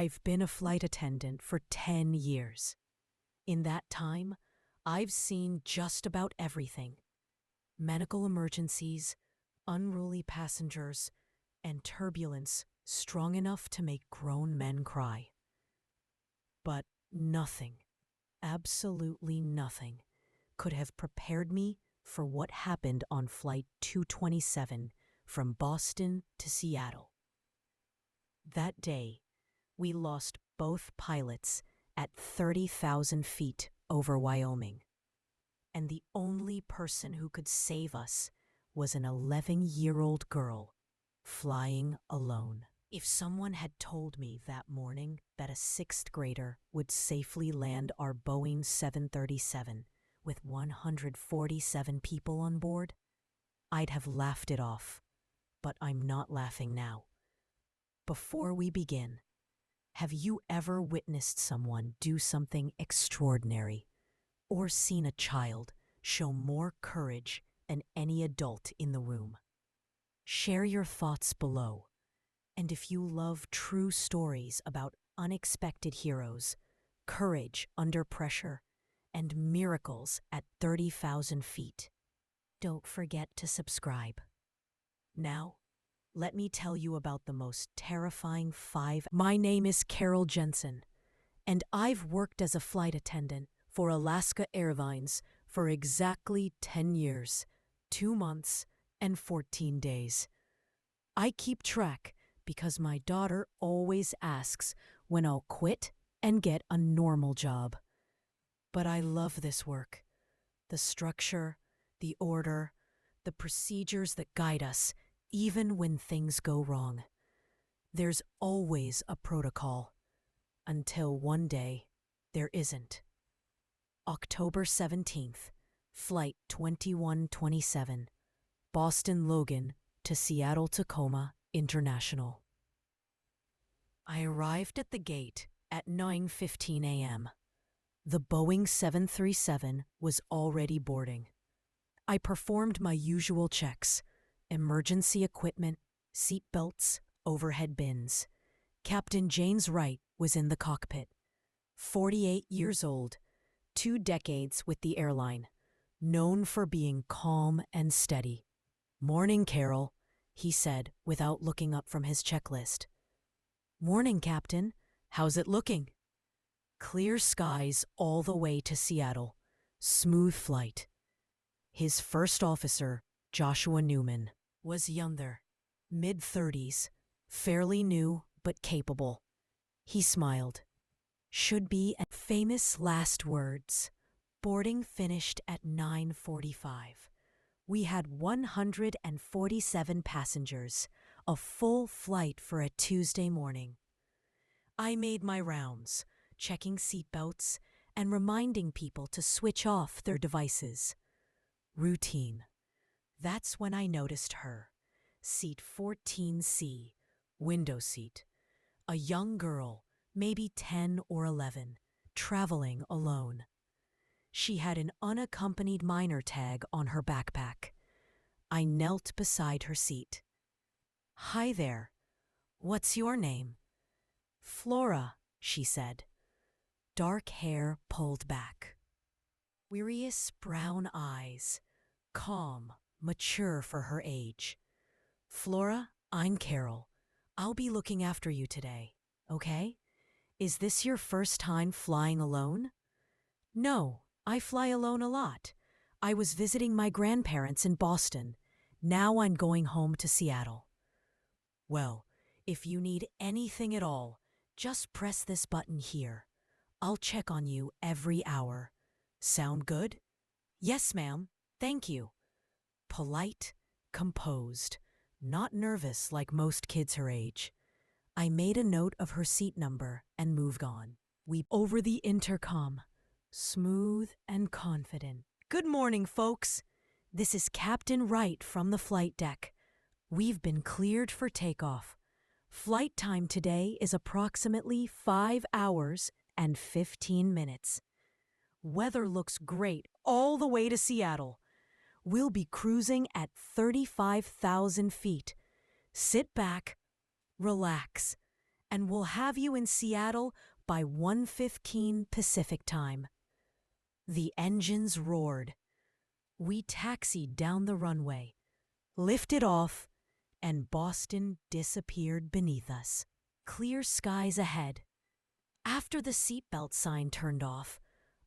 I've been a flight attendant for 10 years. In that time, I've seen just about everything: medical emergencies, unruly passengers, and turbulence strong enough to make grown men cry. But nothing, absolutely nothing, could have prepared me for what happened on Flight 227 from Boston to Seattle. That day, we lost both pilots at 30,000 feet over Wyoming. And the only person who could save us was an 11-year-old girl flying alone. If someone had told me that morning that a sixth grader would safely land our Boeing 737 with 147 people on board, I'd have laughed it off. But I'm not laughing now. Before we begin, have you ever witnessed someone do something extraordinary, or seen a child show more courage than any adult in the room? Share your thoughts below. And if you love true stories about unexpected heroes, courage under pressure, and miracles at 30,000 feet, don't forget to subscribe. Now, let me tell you about the most terrifying 5. My name is Carol Jensen, and I've worked as a flight attendant for Alaska Airlines for exactly 10 years, 2 months, and 14 days. I keep track because my daughter always asks when I'll quit and get a normal job. But I love this work. The structure, the order, the procedures that guide us, even when things go wrong. There's always a protocol, until one day there isn't. October 17th, Flight 2127, Boston Logan to Seattle Tacoma International. I arrived at the gate at 9:15 a.m. The Boeing 737 was already boarding. I performed my usual checks: emergency equipment, seat belts, overhead bins. Captain James Wright was in the cockpit. 48 years old, 2 decades with the airline, known for being calm and steady. "Morning, Carol," he said without looking up from his checklist. "Morning, Captain. How's it looking?" Clear skies all the way to Seattle. Smooth flight. His first officer, Joshua Newman, was younger, mid-30s, fairly new but capable. He smiled. "Should be a famous last words." Boarding finished at 9:45. We had 147 passengers, a full flight for a Tuesday morning. I made my rounds, checking seatbelts and reminding people to switch off their devices. Routine. That's when I noticed her. Seat 14C, window seat. A young girl, maybe 10 or 11, traveling alone. She had an unaccompanied minor tag on her backpack. I knelt beside her seat. "Hi there. What's your name?" "Flora," she said. Dark hair pulled back. Curious brown eyes, calm, mature for her age. "Flora, I'm Carol. I'll be looking after you today, okay? Is this your first time flying alone?" "No, I fly alone a lot. I was visiting my grandparents in Boston. Now I'm going home to Seattle." "Well, if you need anything at all, just press this button here. I'll check on you every hour. Sound good?" "Yes, ma'am. Thank you." Polite, composed, not nervous like most kids her age. I made a note of her seat number and moved on. We over the intercom, smooth and confident. "Good morning, folks. This is Captain Wright from the flight deck. We've been cleared for takeoff. Flight time today is approximately 5 hours and 15 minutes. Weather looks great all the way to Seattle. We'll be cruising at 35,000 feet. Sit back, relax, and we'll have you in Seattle by 1:15 Pacific time." The engines roared. We taxied down the runway, lifted off, and Boston disappeared beneath us. Clear skies ahead. After the seatbelt sign turned off,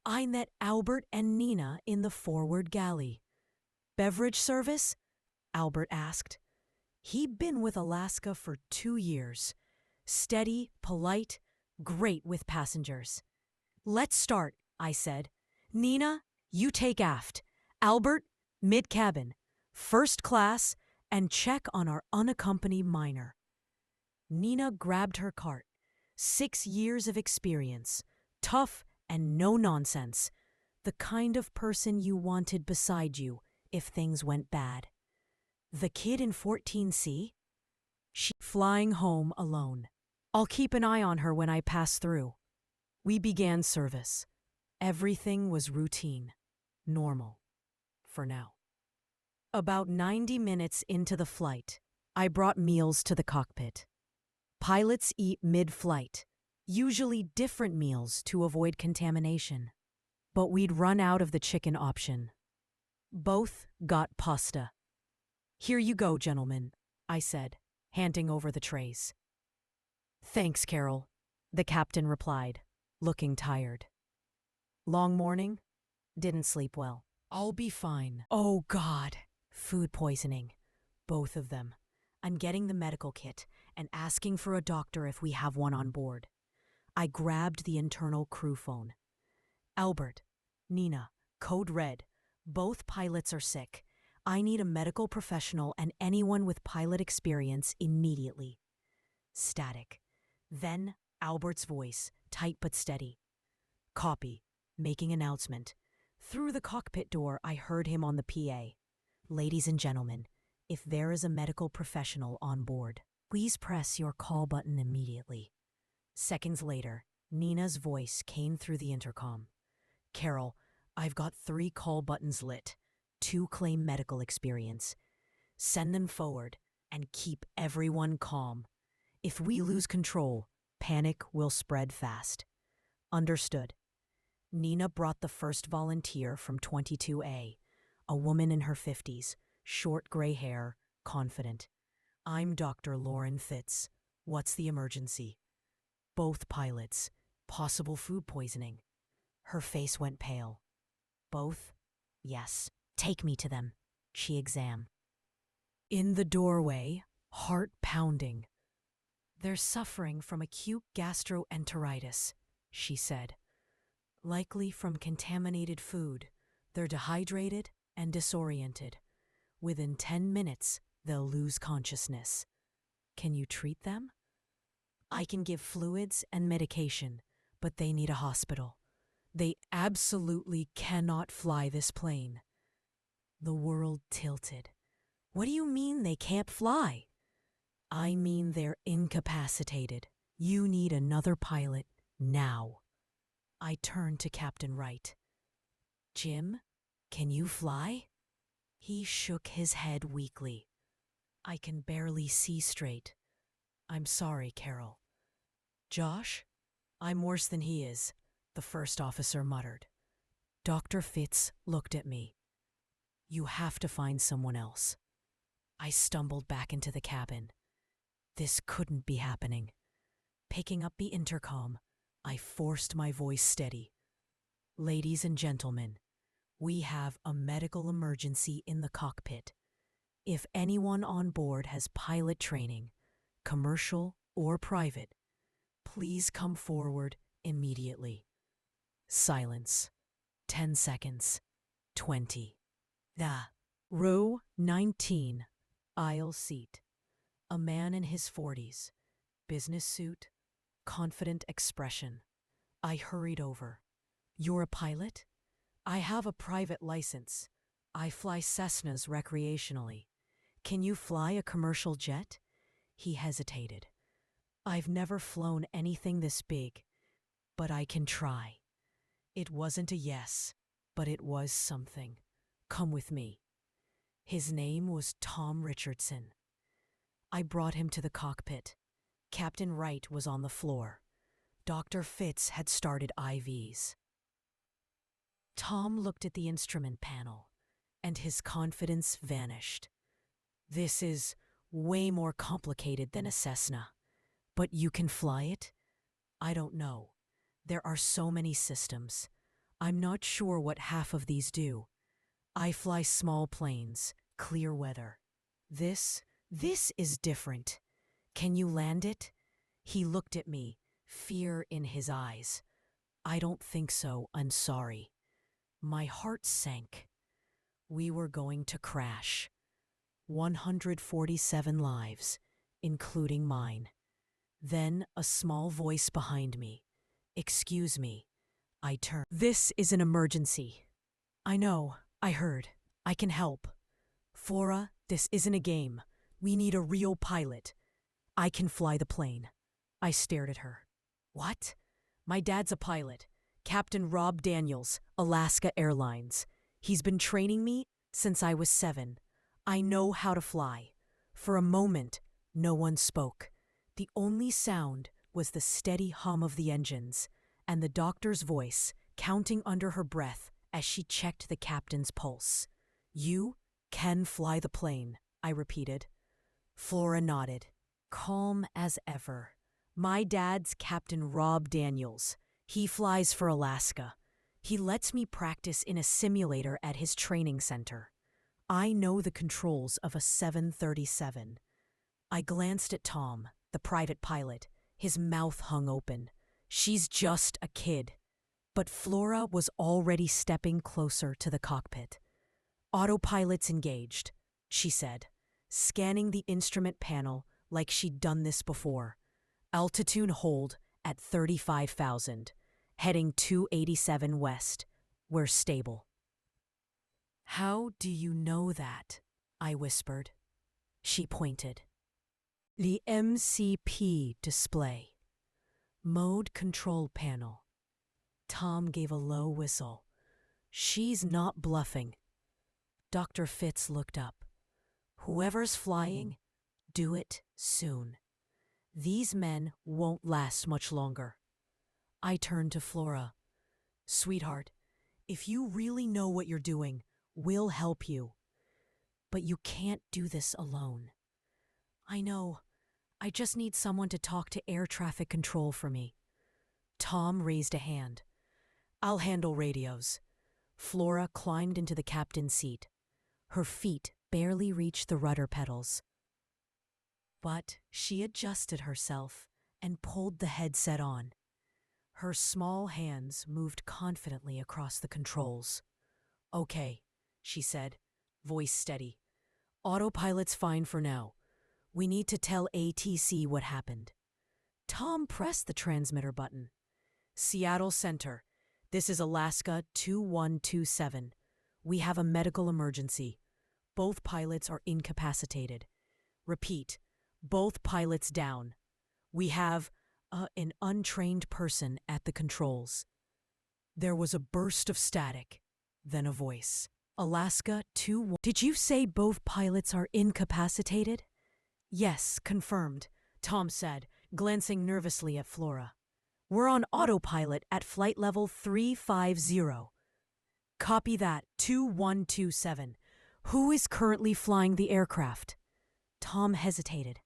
I met Albert and Nina in the forward galley. "Beverage service?" Albert asked. He'd been with Alaska for 2 years. Steady, polite, great with passengers. "Let's start," I said. "Nina, you take aft. Albert, mid-cabin. First class, and check on our unaccompanied minor." Nina grabbed her cart. 6 years of experience. Tough and no nonsense. The kind of person you wanted beside you if things went bad. The kid in 14C? She's flying home alone. I'll keep an eye on her when I pass through. We began service. Everything was routine. Normal. For now. About 90 minutes into the flight, I brought meals to the cockpit. Pilots eat mid-flight, usually different meals to avoid contamination. But we'd run out of the chicken option. Both got pasta. "Here you go, gentlemen," I said, handing over the trays. "Thanks, Carol," the captain replied, looking tired. "Long morning? Didn't sleep well." "I'll be fine." "Oh, God. Food poisoning. Both of them. I'm getting the medical kit and asking for a doctor if we have one on board." I grabbed the internal crew phone. "Albert, Nina, code red. Both pilots are sick. I need a medical professional and anyone with pilot experience immediately." Static. Then Albert's voice, tight but steady. "Copy. Making announcement." Through the cockpit door, I heard him on the PA. "Ladies and gentlemen, if there is a medical professional on board, please press your call button immediately." Seconds later, Nina's voice came through the intercom. "Carol, I've got 3 call buttons lit. 2 claim medical experience. Send them forward and keep everyone calm. If we lose control, panic will spread fast." "Understood." Nina brought the first volunteer from 22A, a woman in her 50s, short gray hair, confident. "I'm Dr. Lauren Fitz. What's the emergency?" "Both pilots. Possible food poisoning." Her face went pale. "Both?" "Yes. Take me to them." She examined. In the doorway, heart pounding. "They're suffering from acute gastroenteritis," she said. "Likely from contaminated food. They're dehydrated and disoriented. Within 10 minutes, they'll lose consciousness." "Can you treat them?" "I can give fluids and medication, but they need a hospital. They absolutely cannot fly this plane." The world tilted. "What do you mean they can't fly?" "I mean they're incapacitated. You need another pilot now." I turned to Captain Wright. "Jim, can you fly?" He shook his head weakly. "I can barely see straight. I'm sorry, Carol." "Josh? I'm worse than he is," the first officer muttered. Dr. Fitz looked at me. "You have to find someone else." I stumbled back into the cabin. This couldn't be happening. Picking up the intercom, I forced my voice steady. "Ladies and gentlemen, we have a medical emergency in the cockpit. If anyone on board has pilot training, commercial or private, please come forward immediately." Silence. 10 seconds. 20. Row 19. Aisle seat. A man in his 40s. Business suit. Confident expression. I hurried over. "You're a pilot?" "I have a private license. I fly Cessnas recreationally. Can you fly a commercial jet?" He hesitated. "I've never flown anything this big, but I can try." It wasn't a yes, but it was something. "Come with me." His name was Tom Richardson. I brought him to the cockpit. Captain Wright was on the floor. Dr. Fitz had started IVs. Tom looked at the instrument panel, and his confidence vanished. This is way more complicated than a Cessna. But you can fly it? I don't know. There are so many systems. I'm not sure what half of these do. I fly small planes, clear weather. This is different. Can you land it? He looked at me, fear in his eyes. I don't think so, I'm sorry. My heart sank. We were going to crash. 147 lives, including mine. Then a small voice behind me. Excuse me. I turned. This is an emergency. I know, I heard. I can help. Flora, this isn't a game. We need a real pilot. I can fly the plane. I stared at her. What? My dad's a pilot. Captain Rob Daniels, Alaska Airlines. He's been training me since I was 7. I know how to fly. For a moment, no one spoke. The only sound was the steady hum of the engines and the doctor's voice counting under her breath as she checked the captain's pulse. You can fly the plane, I repeated. Flora nodded, calm as ever. My dad's Captain Rob Daniels. He flies for Alaska. He lets me practice in a simulator at his training center. I know the controls of a 737. I glanced at Tom, the private pilot. His mouth hung open. She's just a kid. But Flora was already stepping closer to the cockpit. Autopilot's engaged, she said, scanning the instrument panel like she'd done this before. Altitude hold at 35,000, heading 287 west. We're stable. How do you know that? I whispered. She pointed. The MCP display. Mode control panel. Tom gave a low whistle. She's not bluffing. Dr. Fitz looked up. Whoever's flying, do it soon. These men won't last much longer. I turned to Flora. Sweetheart, if you really know what you're doing, we'll help you. But you can't do this alone. I know. I just need someone to talk to air traffic control for me. Tom raised a hand. I'll handle radios. Flora climbed into the captain's seat. Her feet barely reached the rudder pedals. But she adjusted herself and pulled the headset on. Her small hands moved confidently across the controls. Okay, she said, voice steady. Autopilot's fine for now. We need to tell ATC what happened. Tom pressed the transmitter button. Seattle Center. This is Alaska 2127. We have a medical emergency. Both pilots are incapacitated. Repeat, both pilots down. We have an untrained person at the controls. There was a burst of static, then a voice. Alaska 21. Did you say both pilots are incapacitated? Yes, confirmed, Tom said, glancing nervously at Flora. We're on autopilot at flight level 350. Copy that, 2127. Who is currently flying the aircraft? Tom hesitated.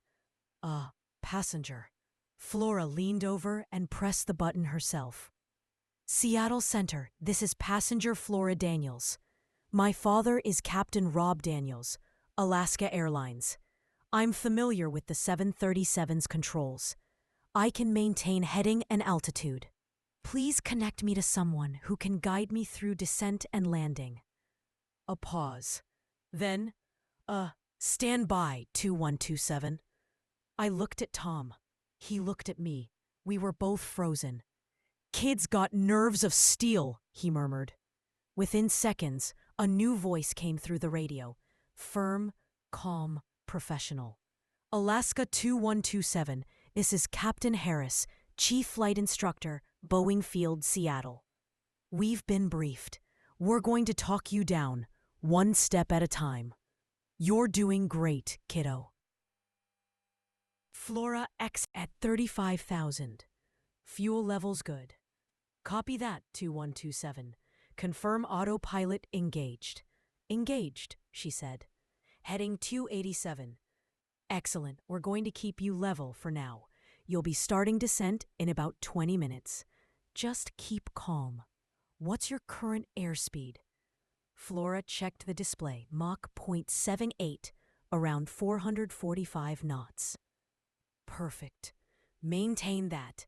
Passenger. Flora leaned over and pressed the button herself. Seattle Center, this is passenger Flora Daniels. My father is Captain Rob Daniels, Alaska Airlines. I'm familiar with the 737's controls. I can maintain heading and altitude. Please connect me to someone who can guide me through descent and landing. A pause. Then, stand by, 2127. I looked at Tom. He looked at me. We were both frozen. Kid's got nerves of steel, he murmured. Within seconds, a new voice came through the radio. Firm, calm, professional. Alaska 2127, this is Captain Harris, Chief Flight Instructor, Boeing Field, Seattle. We've been briefed. We're going to talk you down, one step at a time. You're doing great, kiddo. Flora X at 35,000. Fuel levels good. Copy that, 2127. Confirm autopilot engaged. Engaged, she said. Heading 287. Excellent. We're going to keep you level for now. You'll be starting descent in about 20 minutes. Just keep calm. What's your current airspeed? Flora checked the display. Mach .78, around 445 knots. Perfect. Maintain that.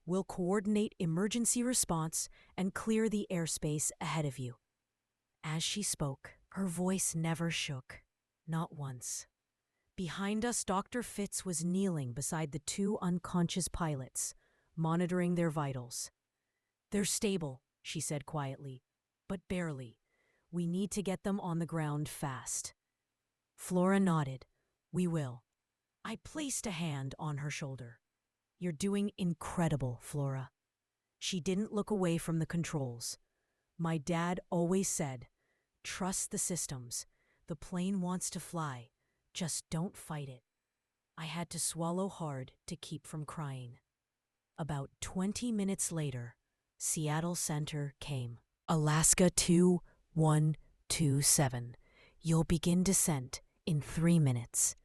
We'll coordinate emergency response and clear the airspace ahead of you. As she spoke, her voice never shook. Not once. Behind us, Dr. Fitz was kneeling beside the two unconscious pilots, monitoring their vitals. They're stable, she said quietly, but barely. We need to get them on the ground fast. Flora nodded. We will. I placed a hand on her shoulder. You're doing incredible, Flora. She didn't look away from the controls. My dad always said, trust the systems. The plane wants to fly. Just don't fight it. I had to swallow hard to keep from crying. About 20 minutes later, Seattle Center came. Alaska 2127. You'll begin descent in 3 minutes.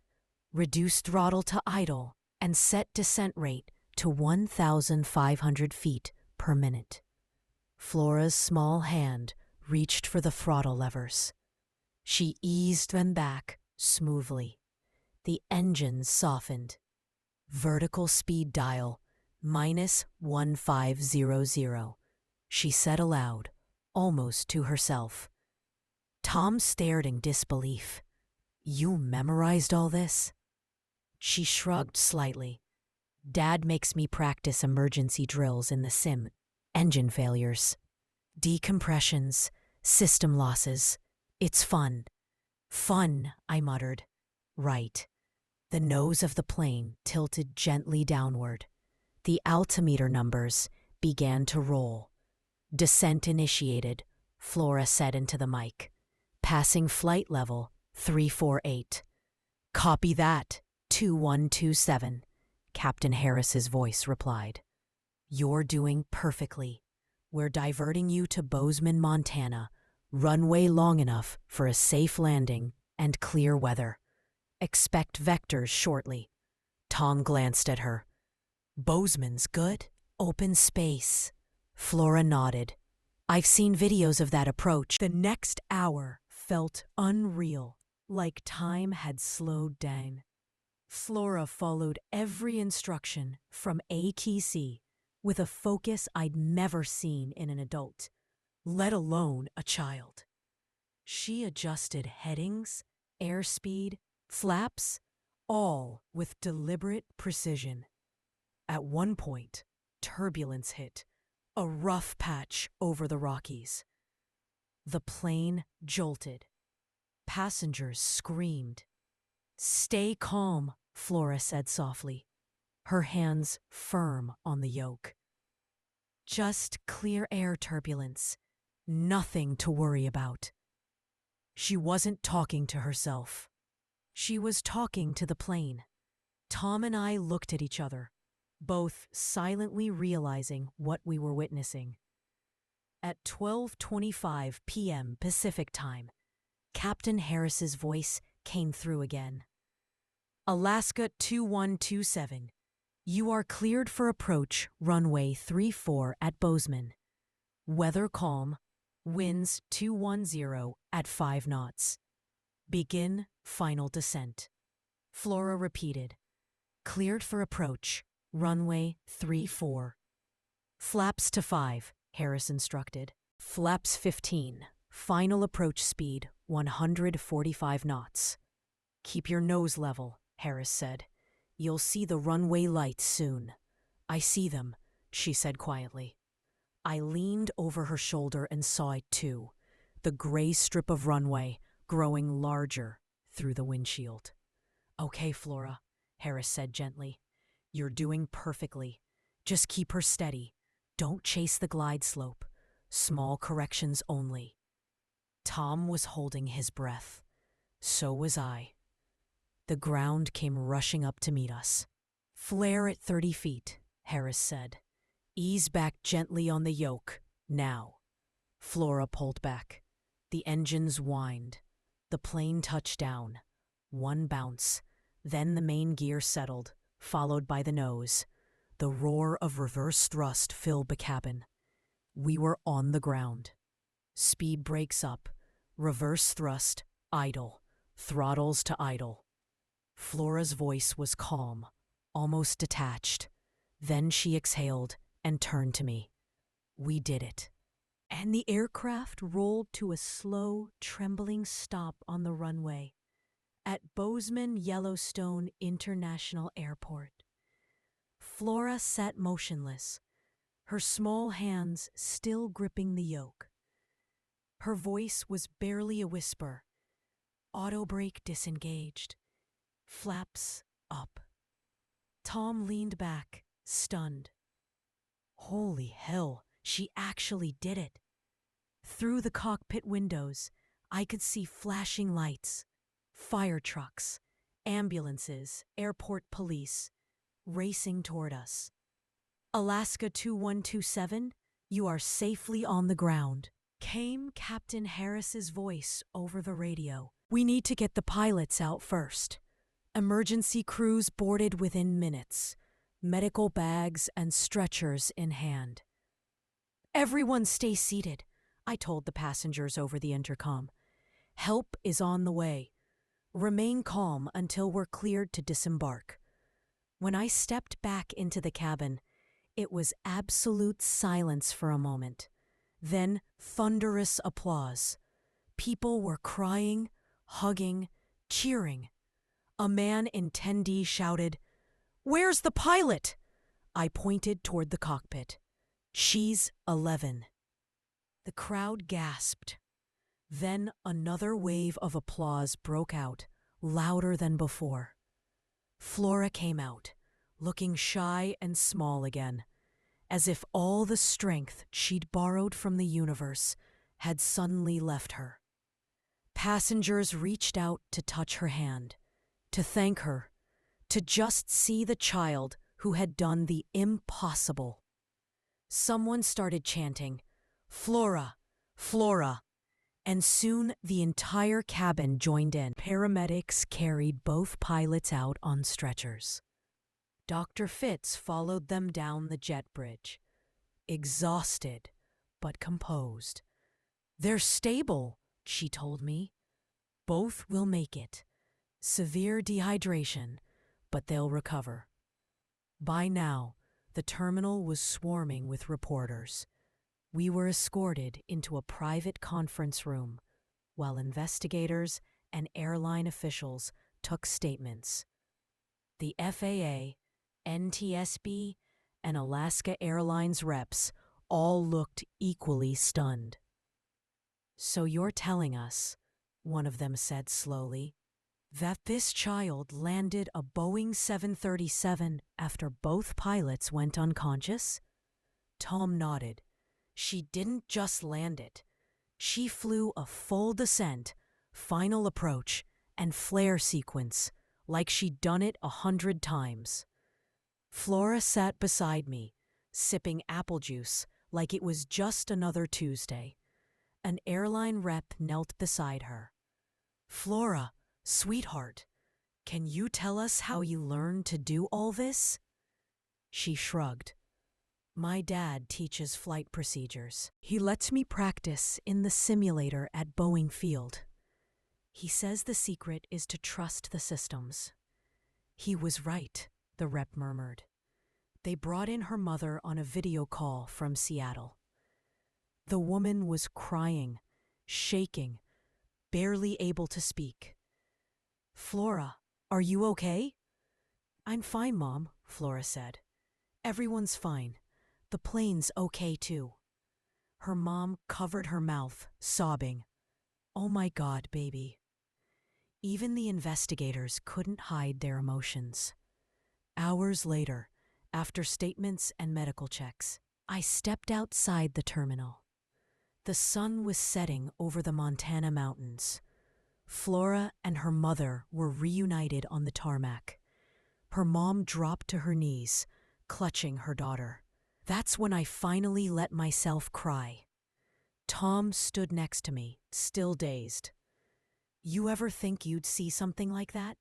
Reduce throttle to idle and set descent rate to 1,500 feet per minute. Flora's small hand reached for the throttle levers. She eased them back smoothly. The engines softened. Vertical speed dial -1500, she said aloud, almost to herself. Tom stared in disbelief. You memorized all this? She shrugged slightly. Dad makes me practice emergency drills in the sim. Engine failures, decompressions, system losses. It's fun. Fun, I muttered. Right. The nose of the plane tilted gently downward. The altimeter numbers began to roll. Descent initiated, Flora said into the mic. Passing flight level 348. Copy that, 2127, Captain Harris's voice replied. You're doing perfectly. We're diverting you to Bozeman, Montana, runway long enough for a safe landing and clear weather. Expect vectors shortly. Tom glanced at her. Bozeman's good? Open space. Flora nodded. I've seen videos of that approach. The next hour felt unreal, like time had slowed down. Flora followed every instruction from ATC with a focus I'd never seen in an adult, let alone a child. She adjusted headings, airspeed, flaps, all with deliberate precision. At one point, turbulence hit, a rough patch over the Rockies. The plane jolted. Passengers screamed. Stay calm, Flora said softly, her hands firm on the yoke. Just clear air turbulence. Nothing to worry about. She wasn't talking to herself. She was talking to the plane. Tom and I looked at each other, both silently realizing what we were witnessing. At 12:25 p.m. Pacific Time, Captain Harris's voice came through again. Alaska 2127, you are cleared for approach runway 34 at Bozeman. Weather calm, winds 210 at 5 knots. Begin final descent. Flora repeated. Cleared for approach, runway 34. Flaps to 5, Harris instructed. Flaps 15, final approach speed 145 knots. Keep your nose level, Harris said. You'll see the runway lights soon. I see them, she said quietly. I leaned over her shoulder and saw it too, the gray strip of runway growing larger through the windshield. Okay, Flora, Harris said gently. You're doing perfectly. Just keep her steady. Don't chase the glide slope. Small corrections only. Tom was holding his breath. So was I. The ground came rushing up to meet us. Flare at 30 feet, Harris said. Ease back gently on the yoke, now. Flora pulled back. The engines whined. The plane touched down. One bounce. Then the main gear settled, followed by the nose. The roar of reverse thrust filled the cabin. We were on the ground. Speed brakes up. Reverse thrust, idle. Throttles to idle. Flora's voice was calm, almost detached. Then she exhaled and turned to me. We did it. And the aircraft rolled to a slow, trembling stop on the runway at Bozeman Yellowstone International Airport. Flora sat motionless, her small hands still gripping the yoke. Her voice was barely a whisper. Auto brake disengaged. Flaps up. Tom leaned back, stunned. Holy hell, she actually did it. Through the cockpit windows, I could see flashing lights, fire trucks, ambulances, airport police, racing toward us. Alaska 2127, you are safely on the ground, came Captain Harris's voice over the radio. We need to get the pilots out first. Emergency crews boarded within minutes, medical bags and stretchers in hand. Everyone stay seated, I told the passengers over the intercom. Help is on the way. Remain calm until we're cleared to disembark. When I stepped back into the cabin, it was absolute silence for a moment. Then thunderous applause. People were crying, hugging, cheering. A man in 10D shouted, "Where's the pilot?" I pointed toward the cockpit. "She's 11." The crowd gasped. Then another wave of applause broke out, louder than before. Flora came out, looking shy and small again, as if all the strength she'd borrowed from the universe had suddenly left her. Passengers reached out to touch her hand, to thank her, to just see the child who had done the impossible. Someone started chanting, "Flora, Flora," and soon the entire cabin joined in. Paramedics carried both pilots out on stretchers. Dr. Fitz followed them down the jet bridge, exhausted but composed. "They're stable," she told me. "Both will make it. Severe dehydration, but they'll recover." By now, the terminal was swarming with reporters. We were escorted into a private conference room while investigators and airline officials took statements. The FAA, NTSB, and Alaska Airlines reps all looked equally stunned. "So you're telling us," one of them said slowly, "that this child landed a Boeing 737 after both pilots went unconscious?" Tom nodded. "She didn't just land it. She flew a full descent, final approach, and flare sequence, like she'd done it 100 times. Flora sat beside me, sipping apple juice like it was just another Tuesday. An airline rep knelt beside her. "Flora, sweetheart, can you tell us how you learned to do all this?" She shrugged. "My dad teaches flight procedures. He lets me practice in the simulator at Boeing Field. He says the secret is to trust the systems." "He was right," the rep murmured. They brought in her mother on a video call from Seattle. The woman was crying, shaking, barely able to speak. "Flora, are you okay?" "I'm fine, Mom," Flora said. "Everyone's fine. The plane's okay too." Her mom covered her mouth, sobbing. "Oh my God, baby." Even the investigators couldn't hide their emotions. Hours later, after statements and medical checks, I stepped outside the terminal. The sun was setting over the Montana mountains. Flora and her mother were reunited on the tarmac. Her mom dropped to her knees, clutching her daughter. That's when I finally let myself cry. Tom stood next to me, still dazed. "You ever think you'd see something like that?"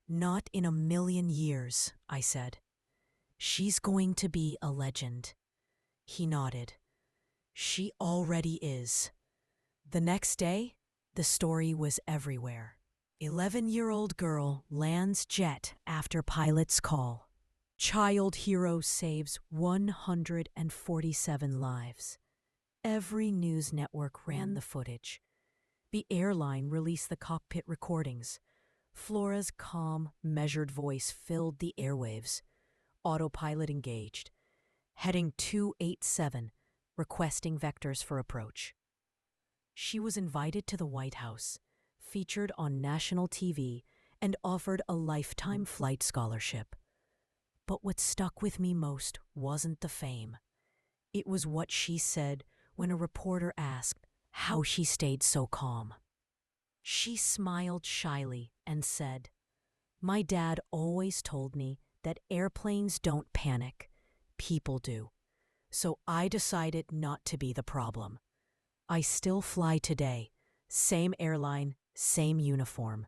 "Not in a million years," I said. "She's going to be a legend." He nodded. "She already is." The next day, the story was everywhere. 11-year-old girl lands jet after pilot's call. Child hero saves 147 lives. Every news network ran the footage. The airline released the cockpit recordings. Flora's calm, measured voice filled the airwaves. Autopilot engaged. Heading 287, requesting vectors for approach. She was invited to the White House, featured on national TV, and offered a lifetime flight scholarship. But what stuck with me most wasn't the fame. It was what she said when a reporter asked how she stayed so calm. She smiled shyly and said, "My dad always told me that airplanes don't panic. People do. So I decided not to be the problem. I still fly today, same airline, same uniform.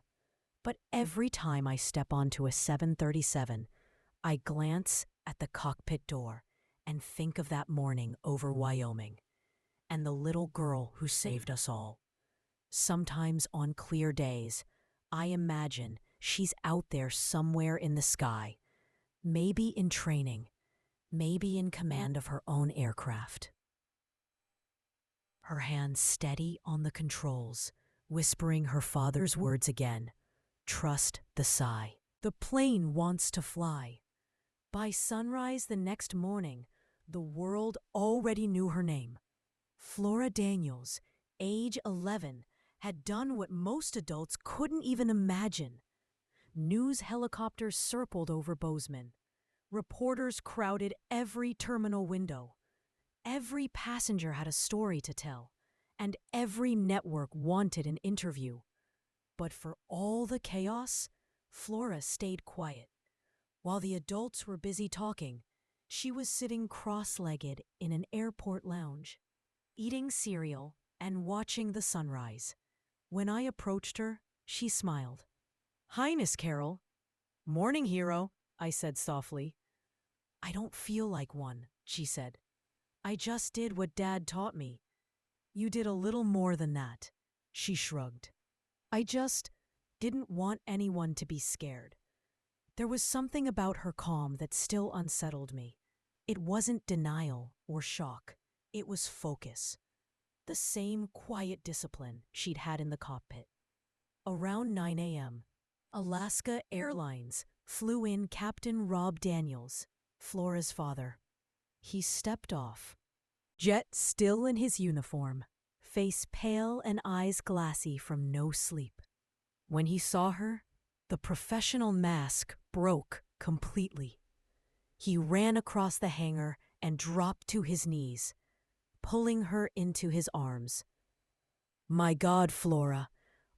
But every time I step onto a 737, I glance at the cockpit door and think of that morning over Wyoming and the little girl who saved us all. Sometimes on clear days, I imagine she's out there somewhere in the sky, maybe in training, maybe in command of her own aircraft. Her hands steady on the controls, whispering her father's words again. Trust the sigh. The plane wants to fly. By sunrise the next morning, the world already knew her name. Flora Daniels, age 11, had done what most adults couldn't even imagine. News helicopters circled over Bozeman. Reporters crowded every terminal window. Every passenger had a story to tell, and every network wanted an interview. But for all the chaos, Flora stayed quiet. While the adults were busy talking, she was sitting cross-legged in an airport lounge, eating cereal and watching the sunrise. When I approached her, she smiled. "Hi, Miss Carol." "Morning, hero," I said softly. "I don't feel like one," she said. "I just did what Dad taught me." "You did a little more than that," she shrugged. "I just didn't want anyone to be scared." There was something about her calm that still unsettled me. It wasn't denial or shock. It was focus. The same quiet discipline she'd had in the cockpit. Around 9 a.m., Alaska Airlines flew in Captain Rob Daniels, Flora's father. He stepped off, jet still in his uniform, face pale and eyes glassy from no sleep. When he saw her, the professional mask broke completely. He ran across the hangar and dropped to his knees, pulling her into his arms. "My God, Flora,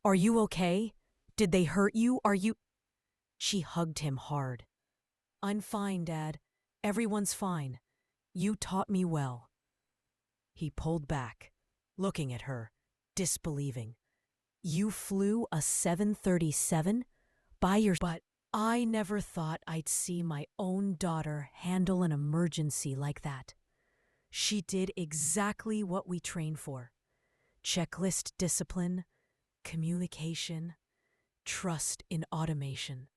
are you okay? Did they hurt you? Are you—" She hugged him hard. "I'm fine, Dad. Everyone's fine. You taught me well." He pulled back, looking at her, disbelieving. "You flew a 737 by your—" But I never thought I'd see my own daughter handle an emergency like that. She did exactly what we trained for. Checklist discipline, communication, trust in automation.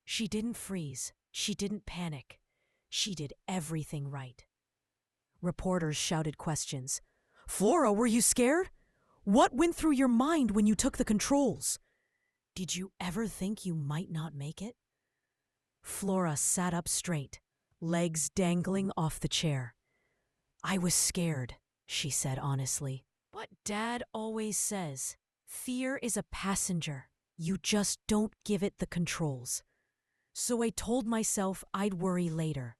She didn't freeze. She didn't panic. She did everything right. Reporters shouted questions. "Flora, were you scared? What went through your mind when you took the controls? Did you ever think you might not make it?" Flora sat up straight, legs dangling off the chair. "I was scared," she said honestly. "But Dad always says, fear is a passenger. You just don't give it the controls." So I told myself I'd worry later.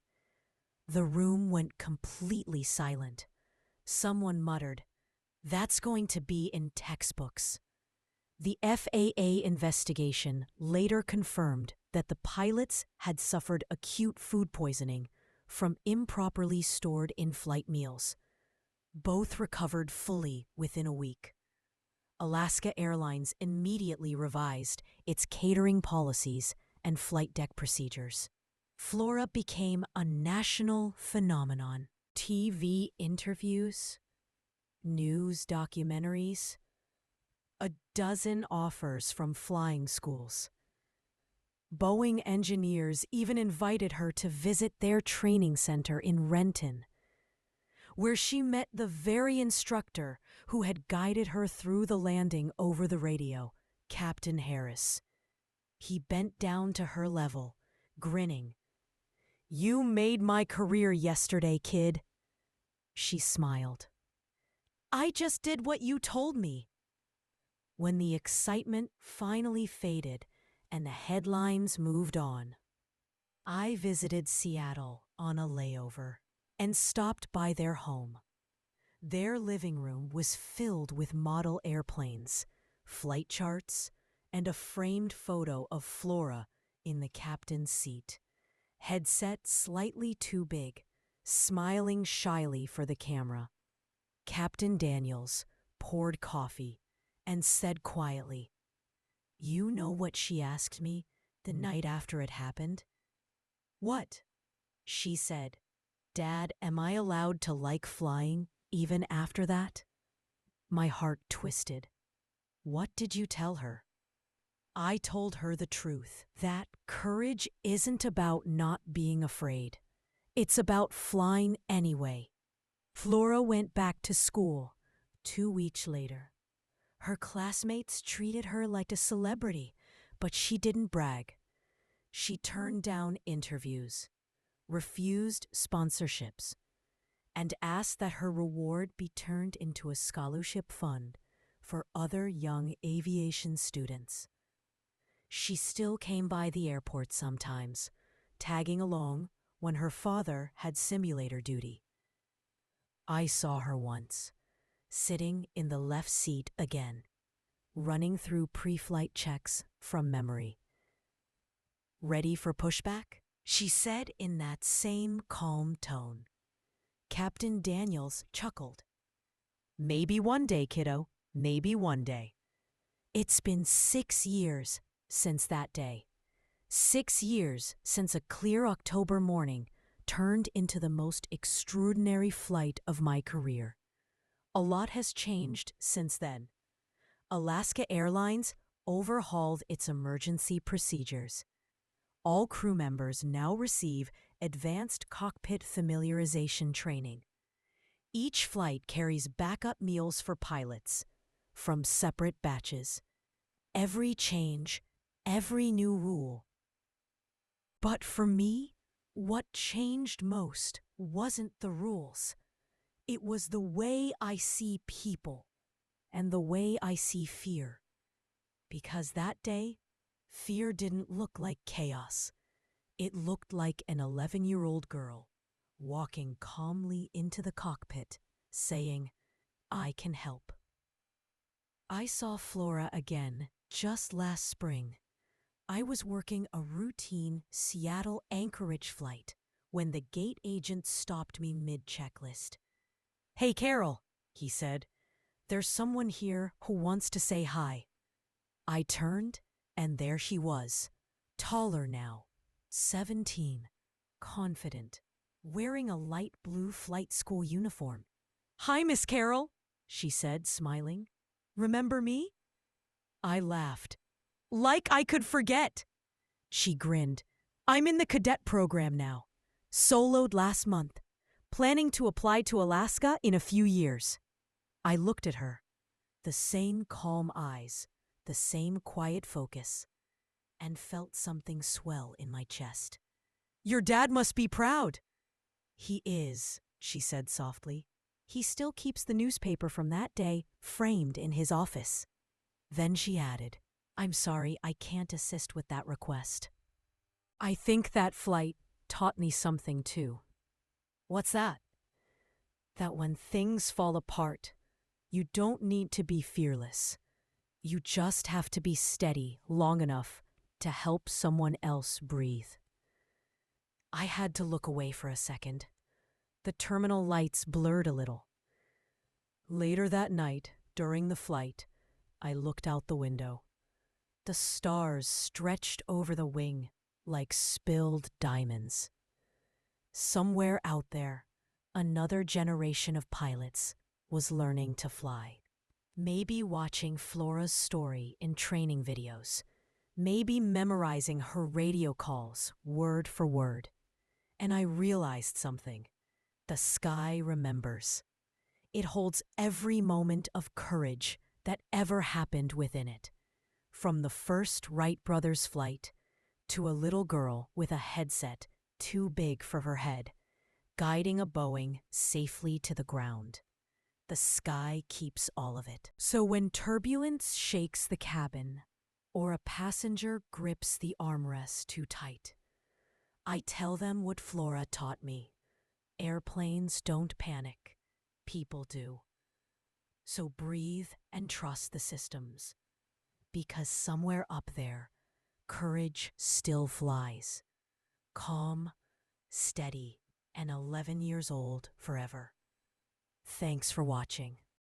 The room went completely silent. Someone muttered, "That's going to be in textbooks." The FAA investigation later confirmed that the pilots had suffered acute food poisoning from improperly stored in-flight meals. Both recovered fully within a week. Alaska Airlines immediately revised its catering policies and flight deck procedures. Flora became a national phenomenon. TV interviews, news documentaries, a dozen offers from flying schools. Boeing engineers even invited her to visit their training center in Renton, where she met the very instructor who had guided her through the landing over the radio, Captain Harris. He bent down to her level, grinning. "You made my career yesterday, kid." She smiled. "I just did what you told me." When the excitement finally faded and the headlines moved on, I visited Seattle on a layover and stopped by their home. Their living room was filled with model airplanes, flight charts, and a framed photo of Flora in the captain's seat, headset slightly too big, smiling shyly for the camera. Captain Daniels poured coffee and said quietly, "You know what she asked me the night after it happened?" "What?" She said, "Dad, am I allowed to like flying even after that?" My heart twisted. What did you tell her? I told her the truth, that courage isn't about not being afraid. It's about flying anyway. Flora went back to school 2 weeks later. Her classmates treated her like a celebrity, but she didn't brag. She turned down interviews, refused sponsorships, and asked that her reward be turned into a scholarship fund for other young aviation students. She still came by the airport sometimes, tagging along when her father had simulator duty. I saw her once, sitting in the left seat again, running through pre-flight checks from memory. "Ready for pushback?" she said in that same calm tone. Captain Daniels chuckled. "Maybe one day, kiddo, maybe one day." It's been 6 years since that day. 6 years since a clear October morning turned into the most extraordinary flight of my career. A lot has changed since then. Alaska Airlines overhauled its emergency procedures. All crew members now receive advanced cockpit familiarization training. Each flight carries backup meals for pilots from separate batches. Every change, every new rule. But for me, what changed most wasn't the rules. It was the way I see people and the way I see fear. Because that day, fear didn't look like chaos. It looked like an 11-year-old girl walking calmly into the cockpit, saying, "I can help." I saw Flora again just last spring. I was working a routine Seattle-Anchorage flight when the gate agent stopped me mid-checklist. "Hey, Carol," he said, "there's someone here who wants to say hi." I turned, and there she was, taller now, 17, confident, wearing a light blue flight school uniform. "Hi, Miss Carol," she said, smiling. "Remember me?" I laughed. "Like I could forget." She grinned. "I'm in the cadet program now. Soloed last month. Planning to apply to Alaska in a few years." I looked at her. The same calm eyes, the same quiet focus, and felt something swell in my chest. "Your dad must be proud." "He is," she said softly. "He still keeps the newspaper from that day framed in his office." Then she added, "I'm sorry, I can't assist with that request." I think that flight taught me something too. What's that? That when things fall apart, you don't need to be fearless. You just have to be steady long enough to help someone else breathe. I had to look away for a second. The terminal lights blurred a little. Later that night, during the flight, I looked out the window. The stars stretched over the wing like spilled diamonds. Somewhere out there, another generation of pilots was learning to fly. Maybe watching Flora's story in training videos. Maybe memorizing her radio calls word for word. And I realized something. The sky remembers. It holds every moment of courage that ever happened within it. From the first Wright brothers flight to a little girl with a headset too big for her head, guiding a Boeing safely to the ground. The sky keeps all of it. So when turbulence shakes the cabin, or a passenger grips the armrest too tight, I tell them what Flora taught me. Airplanes don't panic. People do. So breathe and trust the systems. Because somewhere up there, courage still flies. Calm, steady, and 11 years old forever. Thanks for watching.